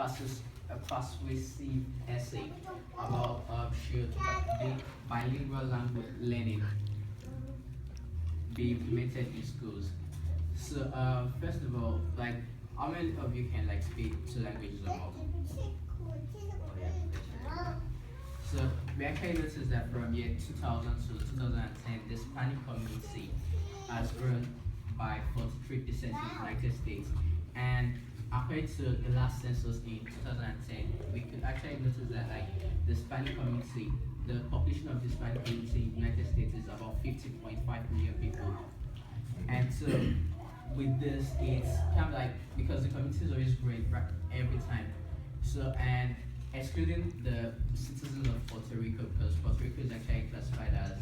a persuasive essay about should bilingual language learning be implemented in schools. So first of all, like how many of you can like speak two languages or more? Oh, yeah. So we actually noticed that from year 2000 to 2010, the Hispanic community has grown by 43% in the United States. And according to the last census in 2010, we could actually notice that like the Hispanic community, the population of the Hispanic community in the United States is about 50.5 million people. And so with this, it's kind of like because the community is always growing every time. So and excluding the citizens of Puerto Rico, because Puerto Rico is actually classified as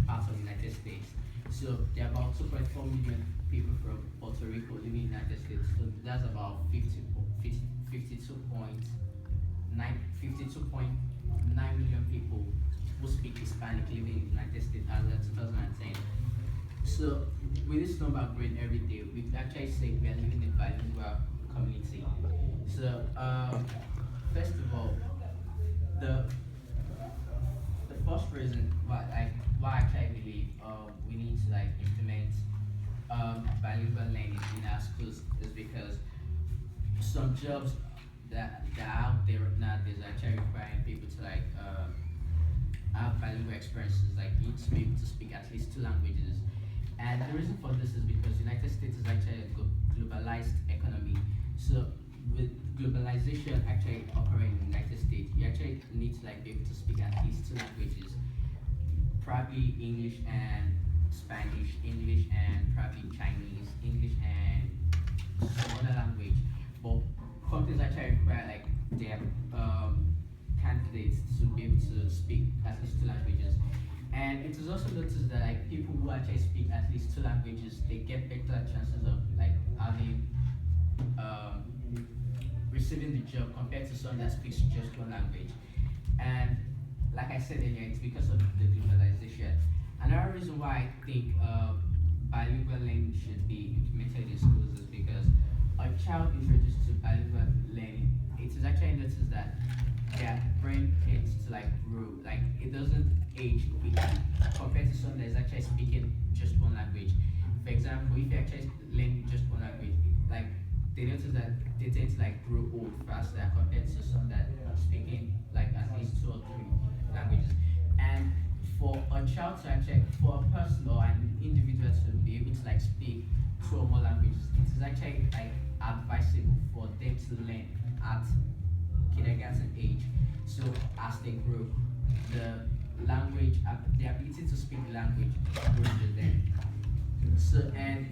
part of the United States. So there are about 2.4 million people from Puerto Rico living in the United States. So that's about 52.9 million people who speak Hispanic living in the United States as of 2010. So with this number growing every day, we could actually say we are living in a bilingual community. So first of all, the the first reason why I actually believe we need to like implement bilingual learning in our schools is because some jobs that are out there nowadays are actually requiring people to like have bilingual experiences. Like you need to be able to speak at least two languages. And the reason for this is because the United States is actually a globalized economy. So with globalization actually occurring in the United States, you actually need to like be able to speak at least two languages, probably English and Spanish, English and probably Chinese, English and some other language. But companies actually require like their candidates to be able to speak at least two languages. And it is also noticed that like people who actually speak at least two languages, they get better chances of like having um, receiving the job compared to someone that speaks just one language. And like I said earlier, it's because of the globalization. Another reason why I think bilingual learning should be implemented in schools is because a child introduced to bilingual learning, it is actually noticed that their brain tends to like grow, like it doesn't age quickly compared to someone that is actually speaking just one language. For example, if you actually learn just one language, like they notice that they tend to like grow old faster compared to some that are speaking like at least two or three languages. And for a child to actually, for a person or an individual to be able to like speak two or more languages, it is actually like advisable for them to learn at kindergarten age. So as they grow, the language, the ability to speak the language grows with them. So and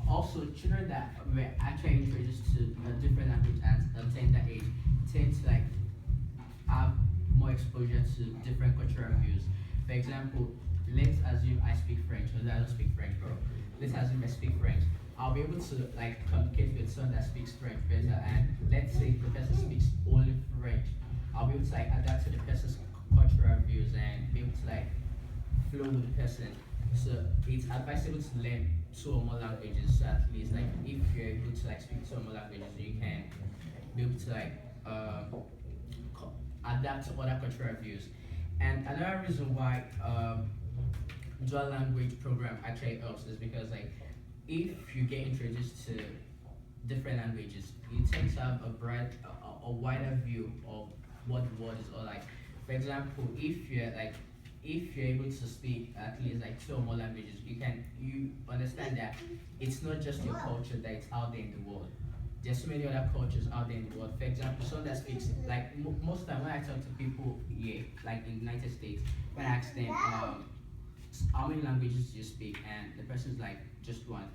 also children that were actually introduced to a different language at a tender age tend to like have more exposure to different cultural views. For example, let's assume I speak French, although I don't speak French, bro. Let's assume I speak French. I'll be able to like communicate with someone that speaks French better, and let's say the person speaks only French. I'll be able to like adapt to the person's cultural views and be able to like flow with the person. So it's advisable to learn two or more languages. So at least like if you're able to like speak two or more languages, you can be able to like adapt to other cultural views. And another reason why dual language program actually helps is because like if you get introduced to different languages, you tend to have a wider view of what the world is all like. For example, if you're able to speak at least like two or more languages, you understand that it's not just your culture that is out there in the world. There's so many other cultures out there in the world. For example, someone that speaks like most of the time when I talk to people here, like in the United States, when I ask them how many languages do you speak, and the person's like just one.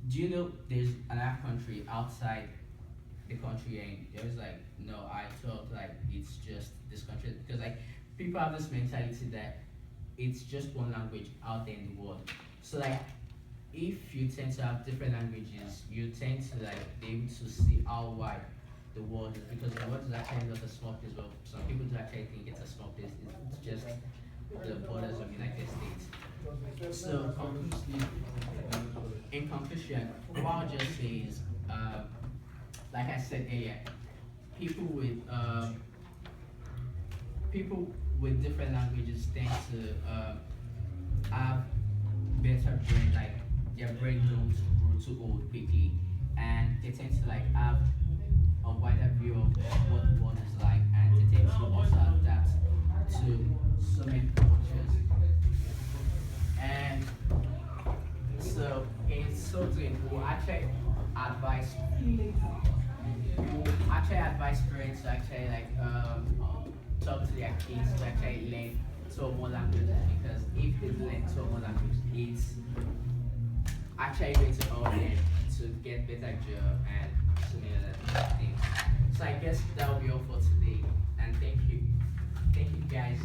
Do you know there's another country outside the country you're in? There was like, no, I thought like it's just this country because like people have this mentality that it's just one language out there in the world. So like if you tend to have different languages, you tend to like be able to see how wide the world is because the world is actually not a small place. Well, some people do actually think it's a small place. It's just the borders of the United States. So in conclusion, what I'll just say is like I said earlier, people with people with different languages tend to have better brain, like their brain don't grow too old quickly, and they tend to like have a wider view of what the world is like, and they tend to also adapt to so many cultures. And so in so doing, we actually advise parents to actually like talk to their kids to actually learn two more languages, because if they learn two more languages, it's actually going to help them to get better job and so many other things. So I guess that will be all for today, and thank you guys.